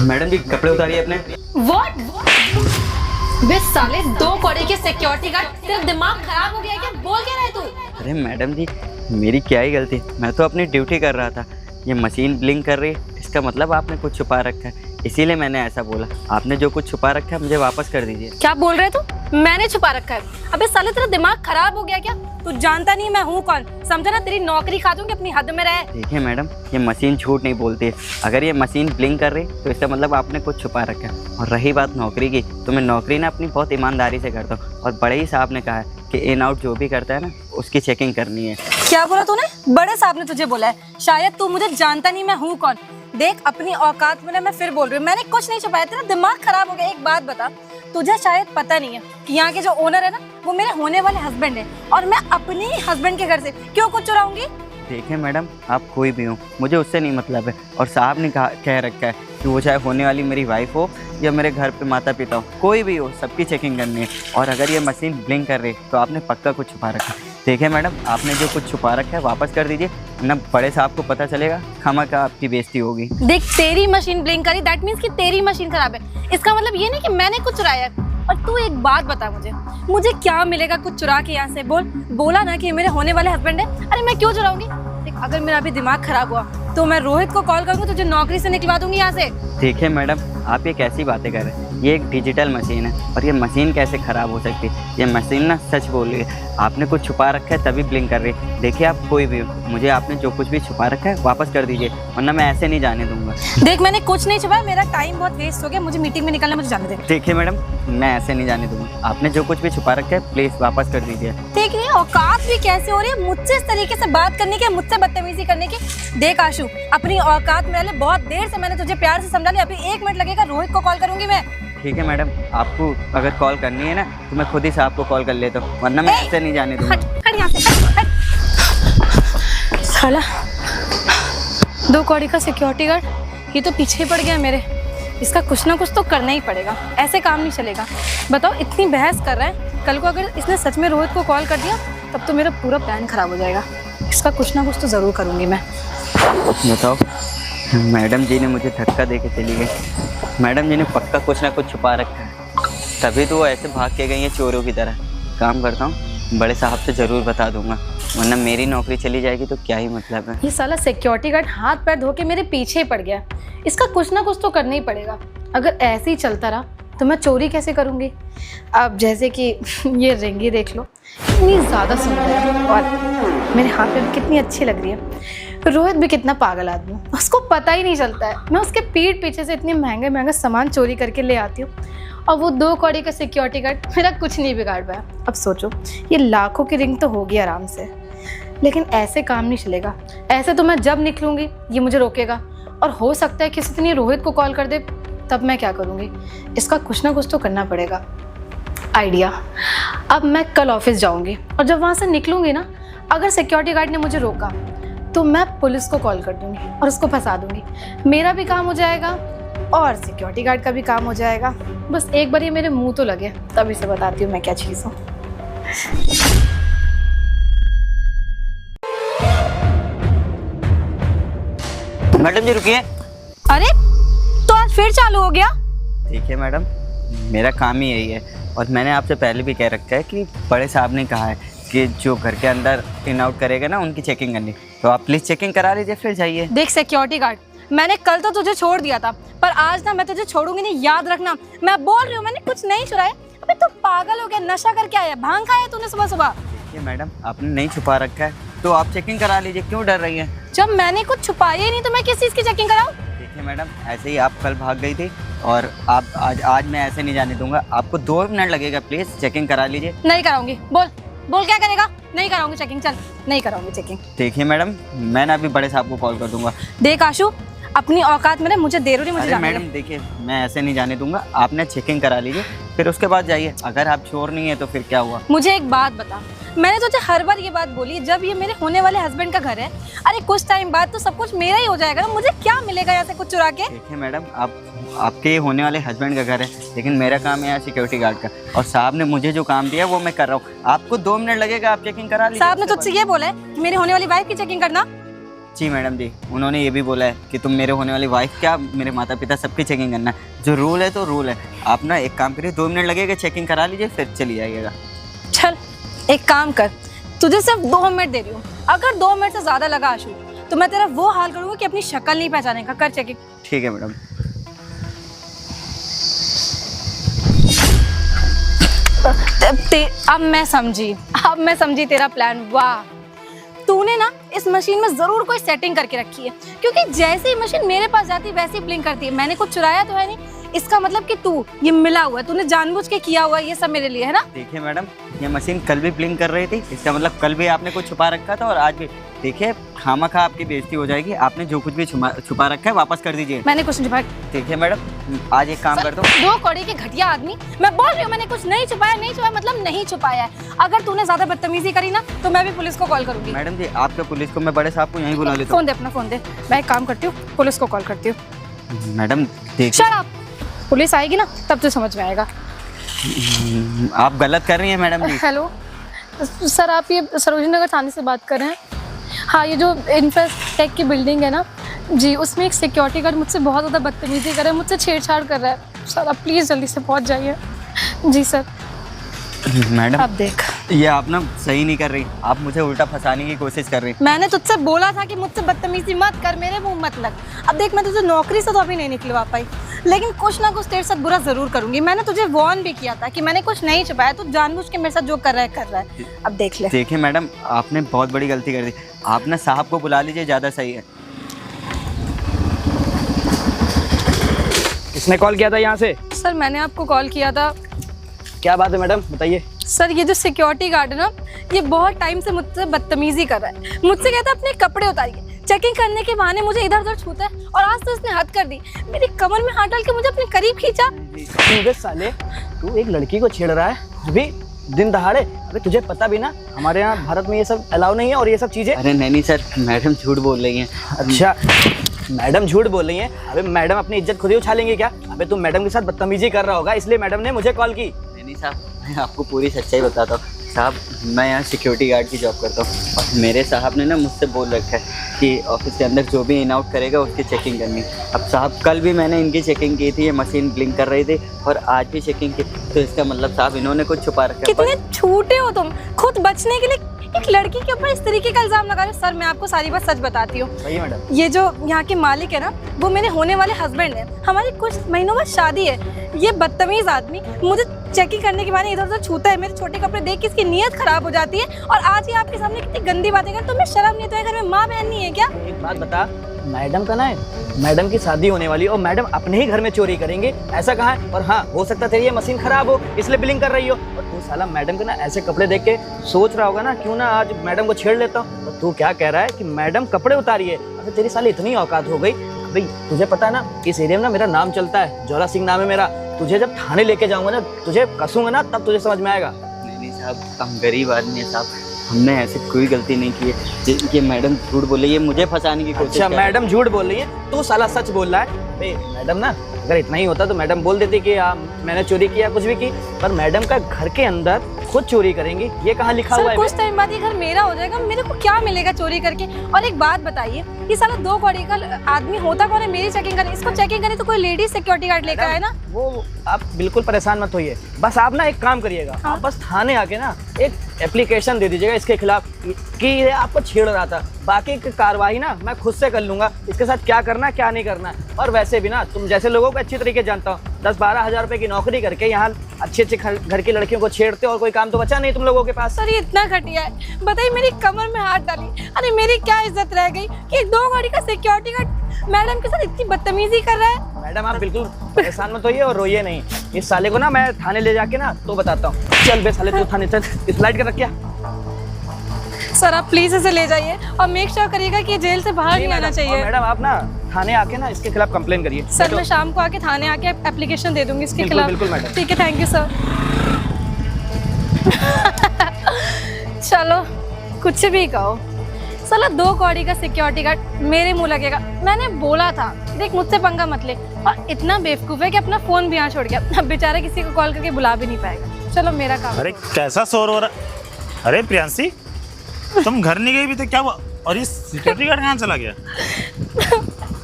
Madam जी कपड़े उतारिए अपने। What? बे साले, 2 कौड़ी के सिक्योरिटी गार्ड, तेरा दिमाग खराब हो गया है क्या? बोल क्या रहे तू? अरे मैडम जी मेरी क्या ही गलती, मैं तो अपनी ड्यूटी कर रहा था। ये मशीन ब्लिंक कर रही है, इसका मतलब आपने कुछ छुपा रखा है, इसीलिए मैंने ऐसा बोला। आपने जो कुछ छुपा रखा है मुझे वापस कर दीजिए। क्या बोल रहे तू? मैंने छुपा रखा है? अबे साले, तेरा दिमाग खराब हो गया क्या? तू जानता नहीं मैं हूँ कौन, समझा ना? तेरी नौकरी खा दूंगी, अपनी हद में रह। देखिए मैडम, ये मशीन झूठ नहीं बोलती है। अगर ये मशीन ब्लिंक कर रही तो इसका मतलब आपने कुछ छुपा रखा है। और रही बात नौकरी की, तो मैं नौकरी ना अपनी बहुत ईमानदारी से करता हूँ। और बड़े ही साहब ने कहा है कि इन आउट जो भी करता है ना, उसकी चेकिंग करनी है। क्या बोला तूने? बड़े साहब ने तुझे बोला है? शायद तू मुझे जानता नहीं मैं हूँ कौन। देख, अपनी औकात में ना, मैं फिर बोल रही हूँ, मैंने कुछ नहीं छुपाया। तेरा दिमाग खराब हो गया। एक बात बता, तुझे शायद पता नहीं है कि यहाँ के जो ओनर है ना, वो मेरे होने वाले हस्बैंड है, और मैं अपने ही हस्बैंड के घर से क्यों कुछ चुराऊंगी? देखिए मैडम, आप कोई भी हो, मुझे उससे नहीं मतलब है। और साहब ने कह रखा है कि वो चाहे होने वाली मेरी वाइफ हो या मेरे घर पे माता पिता हो, कोई भी हो, सबकी चेकिंग करनी है। और अगर ये मशीन ब्लिंक कर रही है तो आपने पक्का कुछ छुपा रखा है। देखिए मैडम, आपने जो कुछ छुपा रखा है वापस कर दीजिए, वरना बड़े साहब को पता चलेगा, खामखा आपकी बेइज्जती होगी। देख, तेरी मशीन ब्लिंक करी, दैट मीन्स कि तेरी मशीन खराब है। इसका मतलब ये नहीं कि मैंने कुछ चुराया है। और तू एक बात बता मुझे क्या मिलेगा कुछ चुरा के यहाँ से? बोला ना कि मेरे होने वाले हस्बैंड है। अरे मैं क्यों चुराऊंगी? देख, अगर मेरा अभी दिमाग खराब हुआ तो मैं रोहित को कॉल करूंगी, तुझे नौकरी से निकलवा दूंगी यहाँ से। देखिए मैडम, आप ये कैसी बातें कर रहे हैं? ये एक डिजिटल मशीन है, और ये मशीन कैसे ख़राब हो सकती है? ये मशीन ना सच बोल रही है। आपने कुछ छुपा रखा है तभी ब्लिंक कर रही है। देखिए आप कोई भी हो, मुझे आपने जो कुछ भी छुपा रखा है वापस कर दीजिए, वरना मैं ऐसे नहीं जाने दूंगा। देख, मैंने कुछ नहीं छुपाया, मेरा टाइम बहुत वेस्ट हो गया, मुझे मीटिंग में निकलना, मुझे जाने दे। देखिए मैडम, मैं ऐसे नहीं जाने दूंगा। आपने जो कुछ भी छुपा रखा है प्लीज़ वापस कर दीजिए। देख रही है औकात भी कैसे हो रही है मुझसे इस तरीके से बात करने की, मुझसे बदतमीजी करने की। देख आशु, अपनी औकात में रह। बहुत देर से मैंने तुझे प्यार से समझा लिया, अभी 1 मिनट लगेगा, रोहित को कॉल करूंगी मैं। ठीक है मैडम, आपको अगर कॉल करनी है ना तो मैं खुद ही साहब को कॉल कर लेता हूँ, वरना मैं ऐसे नहीं जाने दूंगा। हट यहाँ से, हट। साला 2 कौड़ी का सिक्योरिटी गार्ड, ये तो पीछे ही पड़ गया मेरे। इसका कुछ ना कुछ तो करना ही पड़ेगा, ऐसे काम नहीं चलेगा। बताओ, इतनी बहस कर रहा है, कल को अगर इसने सच में रोहित को कॉल कर दिया तब तो मेरा पूरा प्लान खराब हो जाएगा। इसका कुछ ना कुछ तो ज़रूर करूँगी मैं। बताओ, मैडम जी ने मुझे धक्का दे के चली गई। मैडम जी ने पक्का कुछ ना कुछ छुपा रखा है, तभी तो वो ऐसे भाग के गई है चोरों की तरह। काम करता हूँ, बड़े साहब से ज़रूर बता दूंगा, वरना मेरी नौकरी चली जाएगी तो क्या ही मतलब है। ये साला सिक्योरिटी गार्ड हाथ पैर धो के मेरे पीछे पड़ गया। इसका कुछ ना कुछ तो करना ही पड़ेगा। अगर ऐसे ही चलता रहा तो मैं चोरी कैसे करूँगी? अब जैसे कि ये रिंगी देख लो, इतनी ज़्यादा सुंदर है और मेरे हाथ में कितनी अच्छी लग रही है। रोहित भी कितना पागल आदमी है, उसको पता ही नहीं चलता है। मैं उसके पीठ पीछे से इतने महंगे महंगे सामान चोरी करके ले आती हूँ, और वो 2 कौड़ी का सिक्योरिटी गार्ड मेरा कुछ नहीं बिगाड़ पाया। अब सोचो, ये लाखों की रिंग तो होगी आराम से, लेकिन ऐसे काम नहीं चलेगा। ऐसे तो मैं जब निकलूँगी ये मुझे रोकेगा, और हो सकता है किसी दिन रोहित को कॉल कर दे, तब मैं क्या करूँगी? इसका कुछ ना कुछ तो करना पड़ेगा। आइडिया, अब मैं कल ऑफिस जाऊँगी, और जब वहाँ से निकलूँगी ना, अगर सिक्योरिटी गार्ड ने मुझे रोका तो मैं पुलिस को कॉल कर दूँगी और उसको फंसा दूँगी। मेरा भी काम हो जाएगा और सिक्योरिटी गार्ड का भी काम हो जाएगा। बस एक बार ये मेरे मुंह तो लगे, तभी से बताती हूँ मैं क्या चीज़ हूँ। मैडम जी रुकिए। अरे, तो आज फिर चालू हो गया? देखिए मैडम, मेरा काम ही यही है, और मैंने आपसे पहले भी कह रखा है कि बड़े साहब ने कहा है कि जो घर के अंदर इन आउट करेगा ना, उनकी चेकिंग करनी। तो आप प्लीज़ चेकिंग करा लीजिए, फिर जाइए। देख सिक्योरिटी गार्ड, मैंने कल तो तुझे छोड़ दिया था, पर आज ना मैं तुझे छोड़ूंगी नहीं, याद रखना। मैं बोल रही हूँ, मैंने कुछ नहीं चुराया। अबे तू पागल हो गया? नशा करके आया? भांग खाया तूने सुबह सुबह? देखिए मैडम, आपने नहीं छुपा रखा है तो आप चेकिंग करा लीजिए, क्यों डर रही है? जब मैंने कुछ छुपाया ही नहीं तो मैं किस चीज़ की चेकिंग कराऊं? देखिए मैडम, ऐसे ही आप कल भाग गई थी, और आप आज मैं ऐसे नहीं जाने दूंगा। आपको 2 मिनट लगेगा, प्लीज़ चेकिंग करा लीजिए। नहीं कराऊंगी। बोल क्या करेगा? नहीं कराऊंगी चेकिंग, चल नहीं कराऊंगी चेकिंग। देखिए मैडम, मैं ना अभी बड़े साहब को कॉल कर दूंगा। देख आशु, अपनी औकात में रह, मुझे देर हो रही, मुझे अरे जाने दे। मैडम देखिए, मैं ऐसे नहीं जाने दूंगा। आपने चेकिंग करा लीजिए, फिर उसके बाद जाइए। अगर आप चोर नहीं है तो फिर क्या हुआ? मुझे एक बात बता, मैंने तुझे हर बार ये बात बोली है, जब ये मेरे होने वाले हस्बैंड का घर है, अरे कुछ टाइम बाद तो सब कुछ मेरा ही हो जाएगा ना, मुझे क्या मिलेगा यहाँ से कुछ चुरा के? देखिए मैडम, आपके होने वाले हस्बैंड का घर है, लेकिन मेरा काम है यहाँ सिक्योरिटी गार्ड का, और साहब ने मुझे जो काम दिया वो मैं कर रहा हूँ। आपको 2 मिनट लगेगा, आप चेकिंग करा लीजिए। साहब ने तुझसे ये बोला है कि मेरी होने वाली वाइफ की चेकिंग करना? जी मैडम जी, उन्होंने ये भी बोला है कि तुम मेरे होने वाली वाइफ क्या मेरे माता पिता सबकी चेकिंग करना है। जो रूल है तो रूल है। आप ना एक काम करिए, 2 मिनट लगेगा, चेकिंग करा लीजिए फिर चली जाइएगा। चल एक काम कर, तुझे सिर्फ 2 मिनट दे रही हूँ, अगर 2 मिनट से ज्यादा लगा आशु तो मैं तेरा वो हाल करूँगा कि अपनी शक्ल नहीं पहचाने का। कर चेकिंग। ठीक है मैडम। अब मैं समझी तेरा प्लान। वाह, तूने ना इस मशीन में जरूर कोई सेटिंग करके रखी है, क्योंकि जैसे ही मशीन मेरे पास जाती है वैसे ही ब्लिंक करती है। मैंने कुछ चुराया तो है नहीं, इसका मतलब कि तू ये मिला हुआ है, तूने जानबूझ के किया हुआ है ये सब मेरे लिए, है ना? देखिए मैडम, ये मशीन कल भी ब्लिंक कर रही थी, इसका मतलब कल भी आपने कुछ छुपा रखा था और आज भी। देखिए खामखा आपकी बेइज्जती हो जाएगी। आपने जो कुछ भी छुपा रखा है वापस कर दीजिए। मैंने कुछ नहीं छुपाया। देखिए मैडम, आज एक काम कर दो। 2 कौड़ी के घटिया आदमी, मैं बोल रही हूँ मैंने कुछ नहीं छुपाया मतलब नहीं छुपाया है। अगर तूने ज्यादा बदतमीजी करी ना तो मैं भी पुलिस को कॉल करूंगी। मैडम जी, आपके पुलिस को मैं बड़े साहब को यहीं बुला लेता फोन दे, अपना फोन दे। मैं एक काम करती हूँ, पुलिस को कॉल करती हूँ। हूँ। मैडम देखिए, शट अप। पुलिस आएगी ना तब तो समझ में आएगा। आप गलत कर रही हैं मैडम जी। हेलो सर, आप ये सरोजनी नगर थाने से बात कर रहे हैं? हाँ, ये जो इंफ्राटेक की बिल्डिंग है ना जी, उसमें एक सिक्योरिटी गार्ड मुझसे बहुत ज़्यादा बदतमीजी कर रहा है, मुझसे छेड़छाड़ कर रहा है। सर आप प्लीज़ जल्दी से पहुंच जाइए। जी सर। मैडम अब देख, ये आप ना सही नहीं कर रही, आप मुझे उल्टा फंसाने की कोशिश कर रही। मैंने तुझसे बोला था कि मुझसे बदतमीजी मत कर, मेरे मुंह मत लग। अब देख, मैं तुझे नौकरी से तो अभी नहीं निकलवा पाई, लेकिन कुछ ना कुछ तेरे साथ बुरा जरूर करूंगी। मैंने तुझे वार्न भी किया था कि मैंने कुछ नहीं छुपाया, तू जानबूझ के मेरे साथ जो कर रहा है। अब देख ले। देखिए मैडम, आपने बहुत बड़ी गलती कर दी। आप ना साहब को बुला लीजिए, ज़्यादा सही है। किसने कॉल किया था यहाँ से? सर मैंने आपको कॉल किया था। क्या बात है मैडम, बताइए। सर ये जो सिक्योरिटी गार्ड है ना, ये बहुत टाइम से मुझसे बदतमीजी कर रहा है। मुझसे कहता है अपने कपड़े उतारिए, चेकिंग करने के बहाने मुझे इधर उधर छूता है, और आज तो इसने हद कर दी, मेरी कमर में हाथ डाल के मुझे अपने करीब खींचा। अबे साले, तू एक लड़की को छेड़ रहा है अभी दिन दहाड़े? अबे तुझे पता भी ना हमारे यहाँ भारत में ये सब अलाउ नहीं है और ये सब चीजें। अरे नहीं सर, मैडम झूठ बोल रही हैं। अच्छा, मैडम झूठ बोल रही हैं? अबे मैडम अपनी इज्जत खुद ही उछालेंगी क्या? अबे तुम मैडम के साथ बदतमीजी कर रहा होगा, इसलिए मैडम ने मुझे कॉल की। नहीं साहब, मैं आपको पूरी सच्चाई बताता हूँ। साहब, मैं यहाँ सिक्योरिटी गार्ड की जॉब करता हूँ और मेरे साहब ने ना मुझसे बोल रखा है कि ऑफिस के अंदर जो भी इन आउट करेगा उसकी चेकिंग करनी। अब साहब, कल भी मैंने इनकी चेकिंग की थी, ये मशीन ब्लिंक कर रही थी, और आज भी चेकिंग की, तो इसका मतलब साहब इन्होंने कुछ छुपा रखा है। कितने झूठे हो तुम, खुद बचने के लिए एक लड़की के ऊपर इस तरीके का इल्जाम लगा रहे हो। सर मैं आपको सारी बात सच बताती हूँ। सही है मैडम। ये जो यहाँ के मालिक है ना, वो मेरे होने वाले हस्बैंड है। हमारी कुछ महीनों बाद शादी है। ये बदतमीज आदमी मुझे चेकिंग करने के बाद इधर उधर छूता है, मेरे छोटे कपड़े देख के इसकी नीयत खराब हो जाती है, और आज ये आपके सामने कितनी गंदी बातें कर। तुम्हें शर्म नहीं? तो घर में माँ बहन नहीं है क्या? एक बात बता, मैडम का ना है, मैडम की शादी होने वाली और मैडम अपने ही घर में चोरी करेंगे, ऐसा कहाँ है? और हाँ, हो सकता तेरी ये मशीन खराब हो इसलिए बिलिंग कर रही हो, और तू साला मैडम के ना ऐसे कपड़े देख के सोच रहा होगा ना, क्यों ना आज मैडम को छेड़ लेता हूँ। और तू क्या कह रहा है कि मैडम कपड़े उतारिए? अरे तेरी साली इतनी औकात हो गई। भाई तुझे पता है ना, इस एरिया में ना मेरा नाम चलता है, जौला सिंह नाम है मेरा। तुझे जब थाने लेके जाऊंगा ना, तुझे कसूंगा ना, तब तुझे समझ में आएगा। नहीं साहब, हम गरीब आदमी हैं साहब, हमने ऐसे कोई गलती नहीं की है। ये मैडम झूठ बोल रही है, मुझे फंसाने की कोशिश अच्छा, कर रही है। मैडम झूठ बोल रही है, तू साला सच बोल रहा है। बे मैडम ना, अगर इतना ही होता तो मैडम बोल देती कि मैंने चोरी किया, कुछ भी की, पर मैडम का घर के अंदर खुद चोरी करेंगी, ये कहाँ लिखा हुआ है? कुछ टाइम बाद ये घर मेरा हो जाएगा, मेरे को क्या मिलेगा चोरी करके? और एक बात बताइए, ये साला 2 कौड़ी का आदमी होता कौन है मेरी चेकिंग करे? इसको चेकिंग करे तो कोई लेडीज सिक्योरिटी गार्ड लेकर आए ना। वो आप बिल्कुल परेशान मत होइए, बस आप ना एक काम करिएगा। हाँ? आप बस थाने आके ना एक एप्लीकेशन दे दीजिएगा इसके खिलाफ कि ये आपको छेड़ रहा था। बाकी की कार्रवाई ना मैं खुद से कर लूंगा, इसके साथ क्या करना है क्या नहीं करना है। और वैसे भी ना तुम जैसे लोगों को अच्छी तरीके जानता हूँ, 10-12 हज़ार रुपए की नौकरी करके यहाँ अच्छे घर की लड़कियों को छेड़ते और कोई काम तो बचा नहीं तुम लोगों के पास। सर ये इतना घटिया है, बताइए मेरी कमर में हाथ डाली, अरे मेरी क्या इज्जत रह गई कि 2 गाड़ी का सिक्योरिटी गार्ड मैडम के साथ इतनी बदतमीजी कर रहा है। मैडम आप बिल्कुल परेशान मत होइए और रोइए नहीं, इस साले को ना मैं थाने ले जाके ना तो बताता हूँ। चल बे साले, तू थाने चल, इस लाइट के रख क्या। सर आप प्लीज इसे ले जाइए और मेक श्योर करिएगा कि जेल से बाहर नहीं आना चाहिए। मैडम आप ना थाने आके ना इसके खिलाफ कंप्लेन करिए। सर मैं शाम को आके थाने आके एप्लीकेशन दे दूंगी इसके खिलाफ। बिल्कुल मैडम। ठीक है, थैंक यू सर। चलो कुछ भी कहो, साला 2 कौड़ी का सिक्योरिटी गार्ड मेरे मुंह लगेगा। मैंने बोला था, देख मुझसे पंगा मत ले, और इतना बेवकूफ है कि अपना फोन भी यहाँ छोड़ गया। अब बेचारा किसी को कॉल करके बुला भी नहीं पाएगा। चलो मेरा काम। अरे कैसा शोर हो रहा? अरे प्रियांशी, तुम घर नहीं गई भी तो क्या हुआ? और ये सिक्योरिटी गार्ड कहाँ चला गया?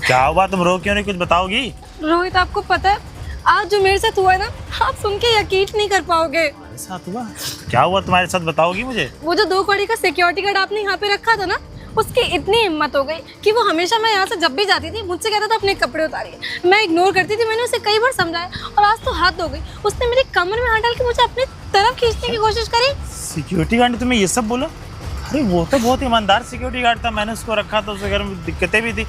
क्या हुआ, तुम रो क्यों नहीं, कुछ बताओगी? रोहित, आपको पता है आज जो मेरे साथ हुआ है ना, आप सुन के यकीन नहीं कर पाओगे। मेरे साथ हुआ? क्या हुआ तुम्हारे साथ, बताओगी मुझे? वो जो 2 कौड़ी का सिक्योरिटी गार्ड आपने यहाँ पे रखा था ना, उसकी इतनी हिम्मत हो गई कि वो हमेशा मैं यहाँ से जब भी जाती थी मुझसे कहता था अपने कपड़े उतारिए। मैं इग्नोर करती थी, मैंने उसे कई बार समझाया और आज तो हाथ धो गई। उसने मेरी कमर में हाथ डाल के मुझे अपनी तरफ खींचने की कोशिश करी। सिक्योरिटी गार्ड ने तुम्हें ये सब बोला? अरे वो तो बहुत ईमानदार सिक्योरिटी गार्ड था, मैंने उसको रखा था, उसके घर में दिक्कतें भी थी,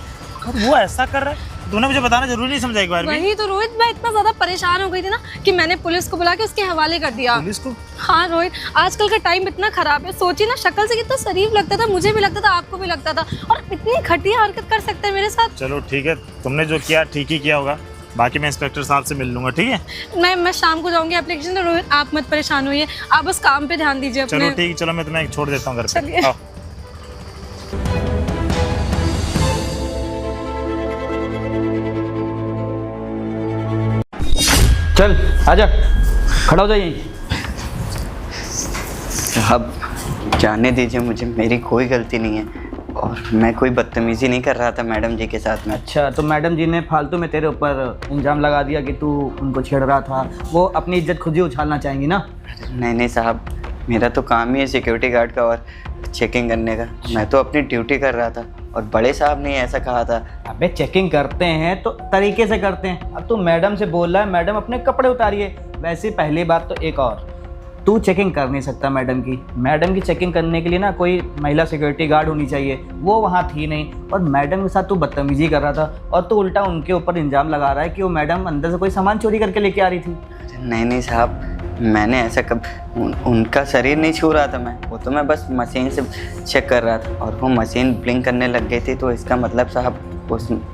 और वो ऐसा कर रहा है? तूने मुझे बताना जरूरी नहीं समझा एक बार भी? वही तो रोहित, मैं इतना ज्यादा परेशान हो गई थी ना कि मैंने पुलिस को बुला के उसके हवाले कर दिया। पुलिस को? हाँ रोहित, आजकल का टाइम इतना खराब है। सोचिए ना, शक्ल से कितना शरीफ लगता था, मुझे भी लगता था, आपको भी लगता था, और इतनी घटिया हरकत कर सकते हैं मेरे साथ। चलो ठीक है, तुमने जो किया ठीक ही किया होगा, बाकी मैं इंस्पेक्टर साहब से मिल लूंगा, ठीक है? मैं शाम को जाऊंगी एप्लीकेशन। तो रोहित आप मत परेशान होइए, आप बस काम पे ध्यान दीजिए अपने। चलो ठीक, चलो मैं तुम्हें छोड़ देता हूँ घर चलिए। पे। आओ। चल आजा, खड़ा हो जा यहीं। साहब जाने दीजिए मुझे, मेरी कोई गलती नहीं है और मैं कोई बदतमीजी नहीं कर रहा था मैडम जी के साथ में। अच्छा, तो मैडम जी ने फालतू में तेरे ऊपर इल्ज़ाम लगा दिया कि तू उनको छेड़ रहा था, वो अपनी इज्जत खुद ही उछालना चाहेंगी ना? नहीं नहीं साहब, मेरा तो काम ही है सिक्योरिटी गार्ड का और चेकिंग करने का। मैं तो अपनी ड्यूटी कर रहा था और बड़े साहब ने ऐसा कहा था। अबे चेकिंग करते हैं तो तरीके से करते हैं। अब तू मैडम से बोल रहा है मैडम अपने कपड़े उतारिए। वैसे पहली बात तो एक और, तू चेकिंग कर नहीं सकता मैडम की। मैडम की चेकिंग करने के लिए ना कोई महिला सिक्योरिटी गार्ड होनी चाहिए, वो वहाँ थी नहीं। और मैडम के साथ तू बदतमीजी कर रहा था और तू उल्टा उनके ऊपर इल्ज़ाम लगा रहा है कि वो मैडम अंदर से कोई सामान चोरी करके लेके आ रही थी। नहीं नहीं साहब, मैंने ऐसा कब उनका शरीर नहीं छू रहा था मैं, वो तो मैं बस मशीन से चेक कर रहा था और वो मशीन ब्लिंक करने लग गई थी, तो इसका मतलब साहब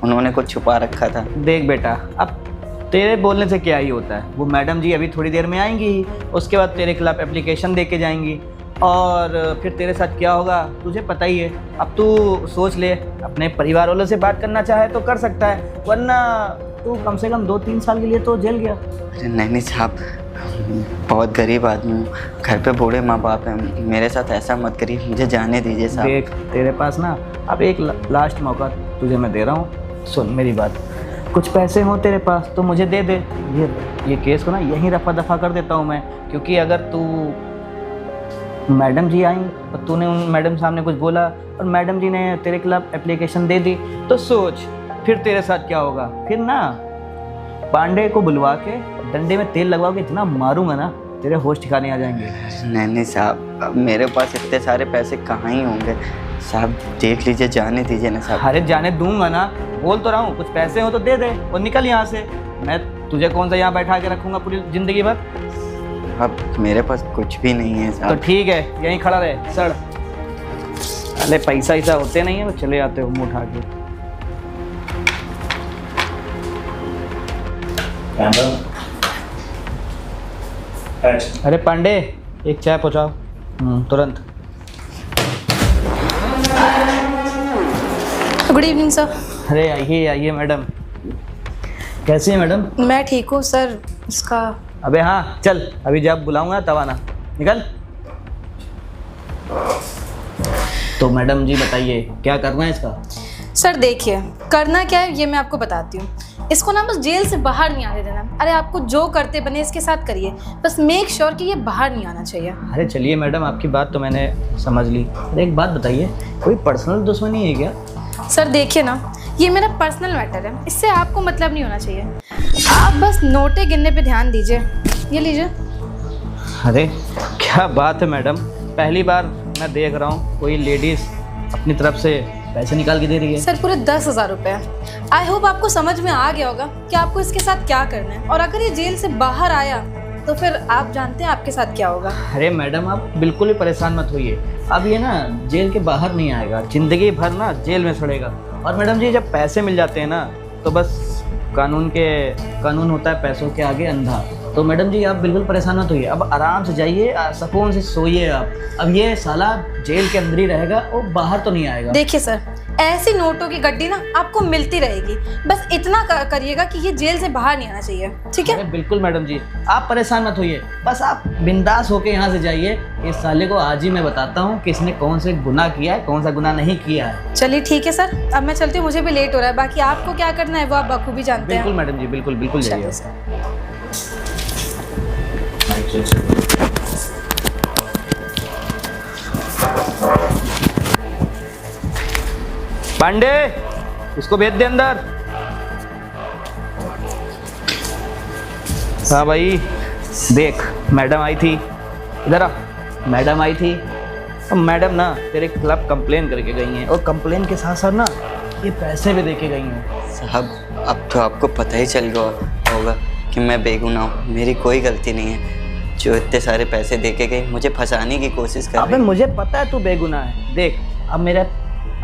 उन्होंने कुछ छुपा रखा था। देख बेटा, अब तेरे बोलने से क्या ही होता है, वो मैडम जी अभी थोड़ी देर में आएंगी ही, उसके बाद तेरे खिलाफ एप्लीकेशन दे के जाएंगी और फिर तेरे साथ क्या होगा तुझे पता ही है। अब तू सोच ले, अपने परिवार वालों से बात करना चाहे तो कर सकता है, वरना तू कम से कम 2-3 साल के लिए तो जेल गया। अरे नहीं नहीं साहब, बहुत गरीब आदमी हूँ, घर पे बूढ़े माँ बाप हैं, मेरे साथ ऐसा मत करिए, मुझे जाने दीजिए साहब। देख तेरे पास ना अब एक लास्ट मौका तुझे मैं दे रहा हूँ, सुन मेरी बात। कुछ पैसे हो तेरे पास तो मुझे दे दे, ये केस को ना यहीं रफा दफा कर देता हूँ मैं। क्योंकि अगर तू मैडम जी आई और तूने उन मैडम सामने कुछ बोला और मैडम जी ने तेरे खिलाफ एप्लीकेशन दे दी, तो सोच फिर तेरे साथ क्या होगा। फिर ना पांडे को बुलवा के डंडे में तेल लगवा के इतना मारूंगा ना, तेरे होश ठिकाने आ जाएंगे। नहीं नहीं साहब, अब मेरे पास इतने सारे पैसे कहाँ ही होंगे साहब, देख लीजिए, जाने दीजिए ना साहब। अरे जाने दूंगा ना, बोल तो रहा हूँ, कुछ पैसे हो तो दे दे और निकल यहाँ से। मैं तुझे कौन सा यहाँ बैठा के रखूँगा पूरी ज़िंदगी भर। अब मेरे पास कुछ भी नहीं है तो साहब। ठीक है, यहीं खड़ा रहे सड़। अरे पैसा ऐसा होते नहीं है, वो चले आते हो मुँह उठा के। अरे पांडे, एक चाय पहुँचाओ तुरंत। Good evening sir. अरे आइए आइए मैडम। कैसी है मैडम? मैं ठीक हूँ सर। इसका अबे हाँ चल, अभी जब बुलाऊंगा तब आना, निकल। तो मैडम जी बताइए क्या करना है इसका? सर देखिए, करना क्या है ये मैं आपको बताती हूँ। इसको ना बस जेल से बाहर नहीं आने देना। अरे आपको जो करते बने इसके साथ करिए, बस मेक श्योर कि ये बाहर नहीं आना चाहिए। अरे चलिए मैडम, आपकी बात तो मैंने समझ ली। अरे एक बात बताइए, कोई पर्सनल दुश्मनी है क्या? सर देखिए ना, ये मेरा पर्सनल मैटर है, इससे आपको मतलब नहीं होना चाहिए। आप बस नोटे गिनने पे ध्यान दीजिए। ये लीजिए। अरे क्या बात है मैडम, पहली बार मैं देख रहा हूँ कोई लेडीज़ अपनी तरफ से पैसे निकाल के दे रही है। सर पूरे 10,000 रुपये। आई होप आपको समझ में आ गया होगा कि आपको इसके साथ क्या करना है, और अगर ये जेल से बाहर आया तो फिर आप जानते हैं आपके साथ क्या होगा। अरे मैडम आप बिल्कुल ही परेशान मत होइए, अब ये ना जेल के बाहर नहीं आएगा, ज़िंदगी भर ना जेल में सड़ेगा। और मैडम जी जब पैसे मिल जाते हैं ना, तो बस कानून होता है पैसों के आगे अंधा। तो मैडम जी आप बिल्कुल परेशान मत होइए, अब आराम से जाइए, सुकून से सोइए आप। अब ये साला जेल के अंदर ही रहेगा और बाहर तो नहीं आएगा। देखिए सर, ऐसी नोटों की गड्डी ना आपको मिलती रहेगी, बस इतना करिएगा कि ये जेल से बाहर नहीं आना चाहिए, ठीक है? अरे बिल्कुल मैडम जी, आप परेशान मत होइए, बस आप बिंदास होके यहाँ से जाइए। इस साले को आज ही मैं बताता हूँ कि इसने कौन से गुनाह किया है, कौन सा गुनाह नहीं किया है। चलिए ठीक है सर, अब मैं चलती हूँ, मुझे भी लेट हो रहा है। बाकी आपको क्या करना है वो आप बखूबी जानते हैं। बिल्कुल मैडम जी, बिल्कुल बिल्कुल जाइए। चलिए सर। पांडे, इसको भेज दे अंदर। हाँ भाई, देख मैडम आई थी, इधर आ। मैडम आई थी और मैडम ना तेरे खिलाफ कंप्लेन करके गई हैं, और कंप्लेन के साथ साथ ना ये पैसे भी दे के गई हैं। साहब अब तो आपको पता ही चल गया होगा कि मैं बेगुनाह हूँ, मेरी कोई गलती नहीं है। जो इतने सारे पैसे दे के गई, मुझे फंसाने की कोशिश कर अबे रही है। मुझे पता है तू बेगुनाह है। देख अब मेरा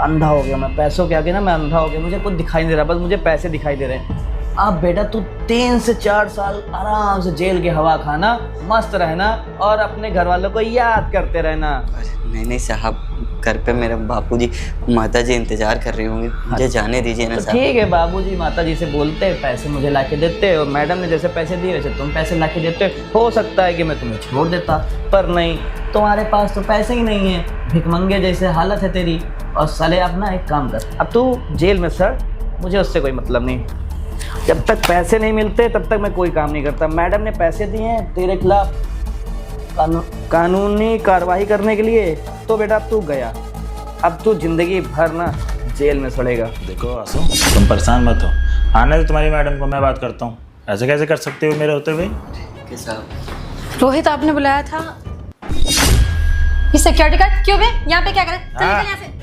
अंधा हो गया, मैं पैसों के आगे ना मैं अंधा हो गया, मुझे कुछ दिखाई नहीं दे रहा, बस मुझे पैसे दिखाई दे रहे हैं। अब बेटा तू 3 से 4 साल आराम से जेल की हवा खाना, मस्त रहना और अपने घर वालों को याद करते रहना। अरे नहीं साहब, घर पे मेरे बापूजी माताजी इंतजार कर रही होंगी, मुझे जाने दीजिए ना तो साहब। ठीक है, बाबूजी माताजी से बोलते, पैसे मुझे लाके देते, और मैडम ने जैसे पैसे दिए वैसे तुम पैसे लाके देते। हो सकता है कि मैं तुम्हें छोड़ देता, पर नहीं, तुम्हारे पास तो पैसे ही नहीं है, भिखमंगे जैसे हालत है तेरी। और साले अब ना एक काम कर, अब तू जेल में सड़, मुझे उससे कोई मतलब नहीं। जब तक पैसे नहीं मिलते तब तक मैं कोई काम नहीं करता। मैडम ने पैसे दिए हैं तेरे खिलाफ कानूनी कार्रवाई करने के लिए, तो बेटा तू गया, अब तू जिंदगी भर ना जेल में सड़ेगा। देखो आसू, तुम परेशान मत हो, आने दो तुम्हारी मैडम को, मैं बात करता हूँ। ऐसे कैसे कर सकते हो मेरे होते हुए? कि साहब रोहित आपने बुलाया था, ये सिक्योरिटी गार्ड क्यों गए? यहाँ पे क्या करें? चल हाँ। निकल यहाँ से।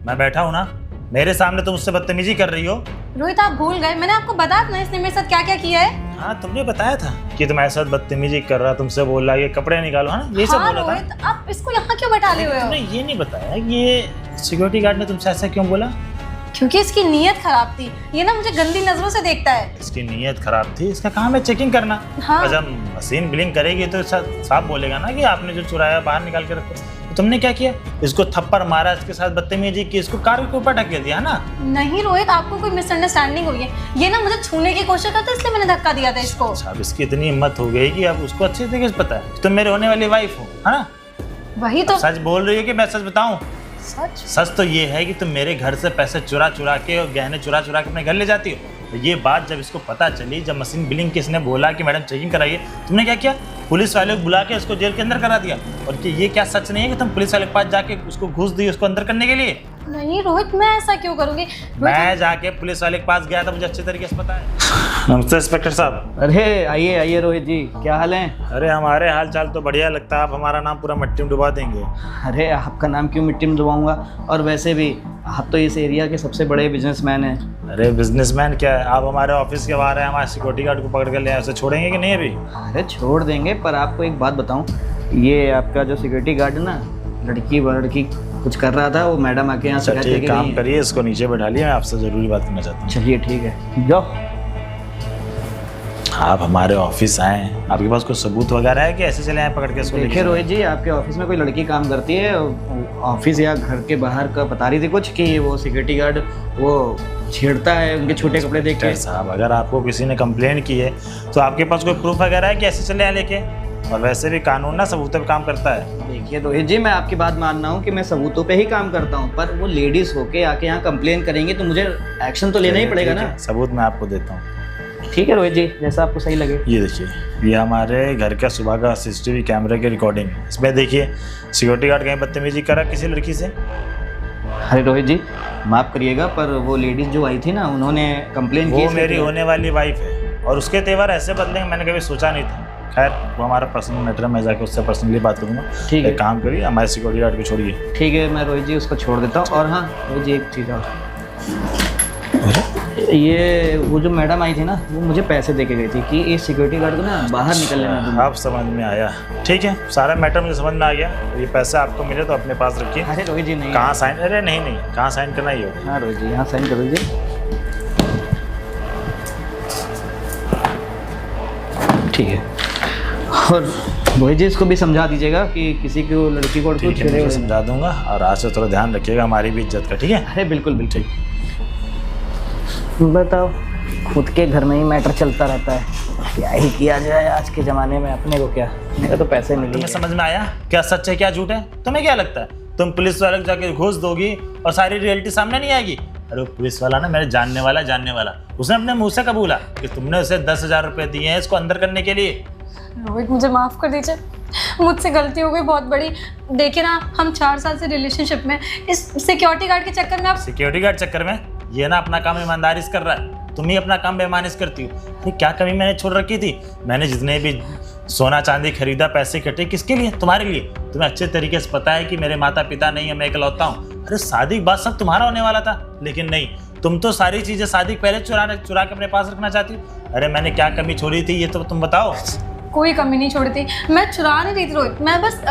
मैं बैठा हूँ ना, मेरे सामने तुम मुझसे बदतमीजी कर रही हो। रोहित आप भूल गए, मैंने आपको बताया ना इसने मेरे साथ क्या क्या किया है। हाँ तुमने बताया था कि तुम्हारे साथ बदतमीजी कर रहा, तुमसे बोल रहा ये कपड़े निकालो, हाँ ये सब हाँ बोला था। रोहित, आप इसको यहाँ क्यों बैठा ले हुए हो? तुमने ये नहीं बताया कि ये सिक्योरिटी गार्ड ने तुमसे ऐसा क्यों बोला? क्योंकि इसकी नीयत खराब थी, ये ना मुझे गंदी नजरों से देखता है। इसकी नीयत खराब थी, इसका काम है चेकिंग करना। हाँ। और जब मशीन ब्लिंक करेगी तो साफ बोलेगा ना कि आपने जो चुराया बाहर निकाल के रखो। तो तुमने क्या किया? इसको थप्पड़ मारा, इसके साथ बदतमीजी की, इसको कार के ऊपर ढकेल दिया ना। नहीं रोहित, आपको कोई मिसअंडरस्टैंडिंग हुई है, ये ना मुझे छूने की कोशिश करता इसलिए मैंने धक्का दिया था इसको। अब इसकी इतनी हिम्मत हो गई कि अब उसको अच्छे तरीके से पता है तुम मेरे होने वाली वाइफ हो, है ना? वही तो सच बोल रही है कि मैं सच बताऊं? सच। सच तो ये है कि तुम मेरे घर से पैसे चुरा चुरा के और गहने चुरा चुरा के अपने घर ले जाती हो। तो ये बात जब इसको पता चली, जब मशीन बिलिंग के इसने बोला कि मैडम चेकिंग कराइए, तुमने क्या किया? पुलिस वाले को बुला के उसको जेल के अंदर करा दिया। और कि ये क्या सच नहीं है कि तुम पुलिस वाले के पास जाके उसको घूस दी उसको अंदर करने के लिए? नहीं रोहित, मैं ऐसा क्यों करूंगी? मैं जाके पुलिस वाले के पास गया था, मुझे अच्छे तरीके से पता है। नमस्ते इंस्पेक्टर साहब। अरे आइए आइए रोहित जी, क्या हाल है? अरे हमारे हाल चाल तो बढ़िया, लगता है आप हमारा नाम पूरा मिट्टी में डुबा देंगे। अरे आपका नाम क्यों मिट्टी में डुबाऊंगा, और वैसे भी आप तो इस एरिया के सबसे बड़े बिजनेसमैन हैं। अरे बिजनेसमैन क्या है, आप हमारे ऑफिस के बाहर हैं, हमारे सिक्योरिटी गार्ड को पकड़ कर ले आए, उसे छोड़ेंगे कि नहीं? अभी अरे छोड़ देंगे, पर आपको एक बात बताऊं, ये आपका जो सिक्योरिटी गार्ड है ना, लड़की कुछ कर रहा था, वो मैडम आके यहाँ अच्छा शिकायत ठीक, लेके काम गई हैं। करिए, इसको नीचे बैठा लिया, मैं आपसे ज़रूरी बात करना चाहता हूँ। चलिए ठीक है, जाओ। आप हमारे ऑफिस आए हैं, आपके पास कोई सबूत वगैरह है कि ऐसे चले आए पकड़ के इसको? लेके देखिए चले? रोहित जी, आपके ऑफिस में कोई लड़की काम करती है, ऑफिस या घर के बाहर का बता रही थी कुछ कि वो सिक्योरिटी गार्ड वो छेड़ता है उनके छोटे कपड़े देख के। साहब अगर आपको किसी ने कंप्लेन की है तो आपके पास कोई प्रूफ वगैरह है कि ऐसे चले आए लेके? और वैसे भी कानून ना सबूतों पे काम करता है। देखिए रोहित जी, मैं आपकी बात मान रहा हूँ कि मैं सबूतों पे ही काम करता हूँ, पर वो लेडीज होके आके यहाँ कंप्लेन करेंगे तो मुझे एक्शन तो लेना ही पड़ेगा ना। सबूत मैं आपको देता हूँ। ठीक है रोहित जी, जैसा आपको सही लगे। ये देखिए, ये हमारे घर का सुबह का CCTV कैमरे की रिकॉर्डिंग है। इसमें देखिए सिक्योरिटी गार्ड कहीं बदतमीजी करा किसी लड़की से? अरे रोहित जी माफ़ करिएगा, पर वो लेडीज जो आई थी ना, उन्होंने कंप्लेन की। वो मेरी होने वाली वाइफ है और उसके तेवर ऐसे बदलेंगे मैंने कभी सोचा नहीं था। खैर वो हमारा पर्सनल मैटर है, मैं जाके उससे पर्सनली बात करूँगा। ठीक है। एक काम करिए, हमारे सिक्योरिटी गार्ड को छोड़िए। ठीक है, मैं रोहित जी उसको छोड़ देता हूँ। और हाँ रोहित जी, एक चीज़ और, ये वो जो मैडम आई थी ना, वो मुझे पैसे दे के गई थी कि इस सिक्योरिटी गार्ड को ना बाहर निकलने ना दूँ। आप समझ में आया? ठीक है, सारा मैटर मुझे समझ में आ गया। ये पैसे आपको मिले तो अपने पास रखिए। अरे रोहित जी नहीं। कहाँ साइन? अरे नहीं नहीं, कहाँ साइन करना ही होगा। हाँ रोहित जी, यहाँ साइन कर दीजिए। ठीक है। और रोहित जी इसको भी समझा दीजिएगा कि किसी को लड़की को ठीक है, मैं समझा दूंगा और आज से थोड़ा ध्यान रखिएगा हमारी भी इज्जत का, ठीक है? अरे बिल्कुल बिल्कुल। बताओ, खुद के घर में ही मैटर चलता रहता है, क्या ही किया जाए आज के ज़माने में। अपने को क्या, मेरे तो पैसे मिले। तुम्हें समझ में आया क्या सच है क्या झूठ है? तुम्हें क्या लगता है तुम पुलिस वाले को जाके घूस दोगी और सारी रियलिटी सामने नहीं आएगी? अरे वो पुलिस वाला ना मेरे जानने वाला उसने अपने मुंह से कबूला कि तुमने उसे 10,000 रुपये दिए हैं इसको अंदर करने के लिए। रोहित मुझे माफ़ कर दीजिए, मुझसे गलती हो गई बहुत बड़ी। देखिए ना, हम 4 साल से रिलेशनशिप में, इस सिक्योरिटी गार्ड के चक्कर में आप सिक्योरिटी गार्ड चक्कर में ये ना अपना काम ईमानदारी से कर रहा है, तुम ही अपना काम बेईमानी से करती हो। ये क्या कमी मैंने छोड़ रखी थी? मैंने जितने भी सोना चांदी खरीदा, पैसे इकट्ठे, किसके लिए? तुम्हारे लिए। तुम्हें अच्छे तरीके से पता है कि मेरे माता पिता नहीं है, मैं इकलौता हूँ। अरे शादी के बाद सब तुम्हारा होने वाला था, लेकिन नहीं, तुम तो सारी चीज़ें शादी पहले चुरा के अपने पास रखना चाहती हो। अरे मैंने क्या कमी छोड़ी थी ये तो तुम बताओ। कोई कमी नहीं छोड़ी थी, मैं चुरा नहीं रही थी रोहित, मैं बस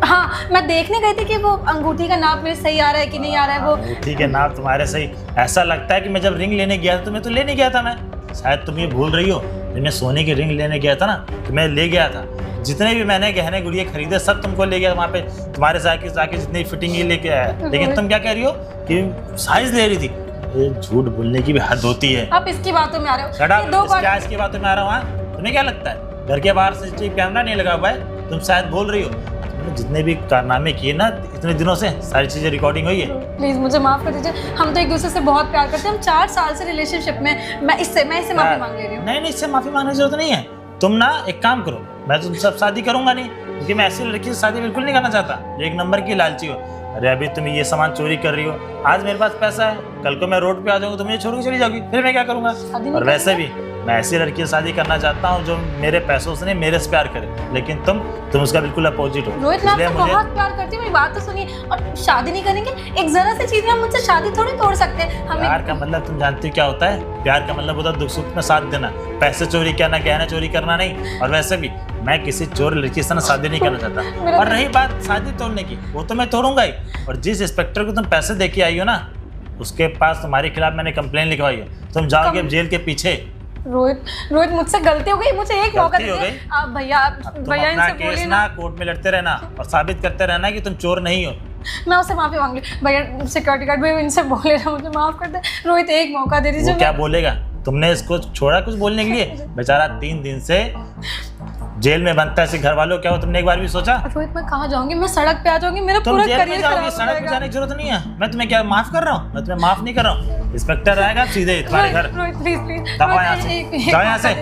हाँ, मैं देखने गई थी कि वो अंगूठी का नाप मेरे सही आ रहा है कि नहीं आ रहा है। वो अंगूठी के नाप तुम्हारे सही, ऐसा लगता है कि मैं जब रिंग लेने गया था तुम्हें तो लेने गया था मैं, शायद तुम ये भूल रही हो। जब मैं सोने की रिंग लेने गया था ना तो मैं ले गया था, जितने भी मैंने गहने गुड़िया खरीदे सब तुमको ले गया वहाँ पे, तुम्हारे साथ जाके जितनी फिटिंग ही लेके आया। लेकिन तुम क्या कह रही हो कि साइज ले रही थी? ये झूठ बोलने की भी हद होती है। आप इसकी बातों में आ रहे हो। क्या इसकी बातों में आ रहा हूँ? तुम्हें क्या लगता है घर के बाहर सीसीटीवी कैमरा नहीं लगा हुआ है? तुम शायद बोल रही हो। तुमने जितने भी कारनामे किए ना इतने दिनों से, सारी चीजें रिकॉर्डिंग हुई है। प्लीज मुझे माफ कर दीजिए, हम तो एक दूसरे से बहुत प्यार करते हैं, हम 4 साल से रिलेशनशिप में। मैं इससे माफी मांग ले रही हूँ। नहीं, इससे माफी मांगने की जरूरत नहीं है। तुम ना एक काम करो, मैं तुम सब शादी करूंगा नहीं, क्योंकि मैं ऐसी लड़की से शादी बिल्कुल नहीं करना चाहता। एक नंबर की लालची हो। अरे अभी तुम ये सामान चोरी कर रही हो, आज मेरे पास पैसा है, कल को मैं रोड पे आ जाऊंगा तो मुझे छोड़ के चली जाओगी, फिर मैं क्या करूंगा? और वैसे भी मैं ऐसी लड़की से शादी करना चाहता हूँ जो मेरे पैसों से नहीं मेरे से प्यार करे, लेकिन तुम उसका बिल्कुल अपोजिट हो। रोहित, मैं आपसे बहुत प्यार करती हूँ, मेरी बात तो सुनिए। और शादी नहीं करेंगे, एक जरा सी चीज में हम मुझसे शादी थोड़ी तोड़ सकते हैं। प्यार का मतलब तुम जानती हो क्या होता है? प्यार का मतलब होता है दुख सुख में साथ देना, पैसे चोरी करना, गहना चोरी करना नहीं। और वैसे भी मैं किसी चोर लड़की से ना शादी नहीं करना चाहता। और रही बात शादी तोड़ने की, वो तो मैं तोड़ूंगा ही। और जिस इंस्पेक्टर को तुम पैसे दे के आई हो ना, उसके पास तुम्हारे खिलाफ मैंने कंप्लेन लिखवाई है, तुम जाओगे जेल के पीछे। रोहित मुझसे गलती हो गई, मुझे एक मौका दीजिए। आप भैया इनसे बोलिए ना, कोर्ट में लड़ते रहना और साबित करते रहना कि तुम चोर नहीं हो। मैं उससे माफी मांग ली। भैया सिक्योरिटी गार्ड भैया इनसे बोले ना, मुझे माफ कर दे। रोहित एक मौका दे दीजिए। वो क्या बोलेगा? तुमने इसको छोड़ा कुछ बोलने के लिए? बेचारा 3 दिन से जेल में बनता है। ऐसे घर वालों क्या हो, तुमने एक बार भी सोचा? रोहित मैं कहाँ जाऊंगी, मैं सड़क पे आ जाऊंगी, मेरा पूरा करियर खराब हो जाएगा। सड़क पे जाने की जरूरत नहीं है। मैं तुम्हें क्या माफ कर रहा हूँ? मैं तुम्हें माफ नहीं कर रहा हूँ। इंस्पेक्टर आएगा सीधे तुम्हारे घर। रोहित प्लीज जाओ यहाँ से,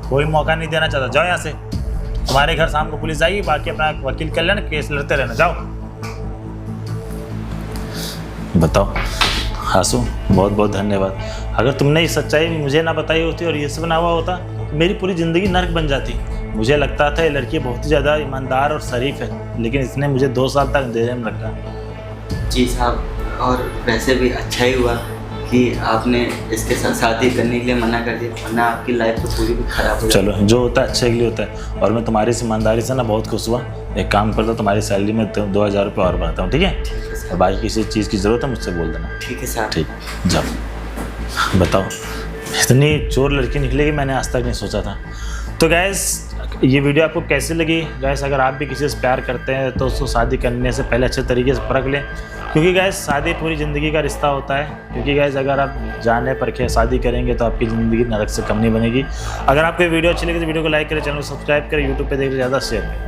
कोई मौका नहीं देना चाहता, जाओ यहाँ से। तुम्हारे घर शाम को पुलिस आएगी, बाकी अपना वकील कर लेना, केस लड़ते रहना, जाओ। बताओ आंसू, बहुत बहुत धन्यवाद। अगर तुमने ये सच्चाई मुझे ना बताई होती और ये सब ना हुआ होता तो मेरी पूरी ज़िंदगी नर्क बन जाती। मुझे लगता था ये लड़की बहुत ही ज़्यादा ईमानदार और शरीफ है, लेकिन इसने मुझे 2 साल तक अंधेरे में रखा। जी साहब, और वैसे भी अच्छा ही हुआ कि आपने इसके साथ शादी करने के लिए मना कर दिया, वरना आपकी लाइफ तो पूरी भी खराब हो। चलो, जो होता है अच्छे के लिए होता है। और मैं तुम्हारी इस ईमानदारी से ना बहुत खुश हुआ। एक काम करता हूँ, तुम्हारी सैलरी में 2000 रुपये और बढ़ाता हूँ, ठीक है? और बाकी किसी चीज़ की ज़रूरत है मुझसे बोल देना। ठीक है साहब। ठीक, जाओ। बताओ, इतनी चोर लड़की निकलेगी मैंने आज तक नहीं सोचा था। तो गैस, ये वीडियो आपको कैसी लगी? गैस, अगर आप भी किसी से प्यार करते हैं तो उसको शादी करने से पहले अच्छे तरीके से परख लें, क्योंकि गैस शादी पूरी ज़िंदगी का रिश्ता होता है। क्योंकि गैस अगर आप जाने परखे शादी करेंगे तो आपकी ज़िंदगी नरक से कम नहीं बनेगी। अगर आपको ये वीडियो अच्छी लगी तो वीडियो को लाइक करें, चैनल को सब्सक्राइब करें, यूट्यूब पे देख ज़्यादा शेयर करें।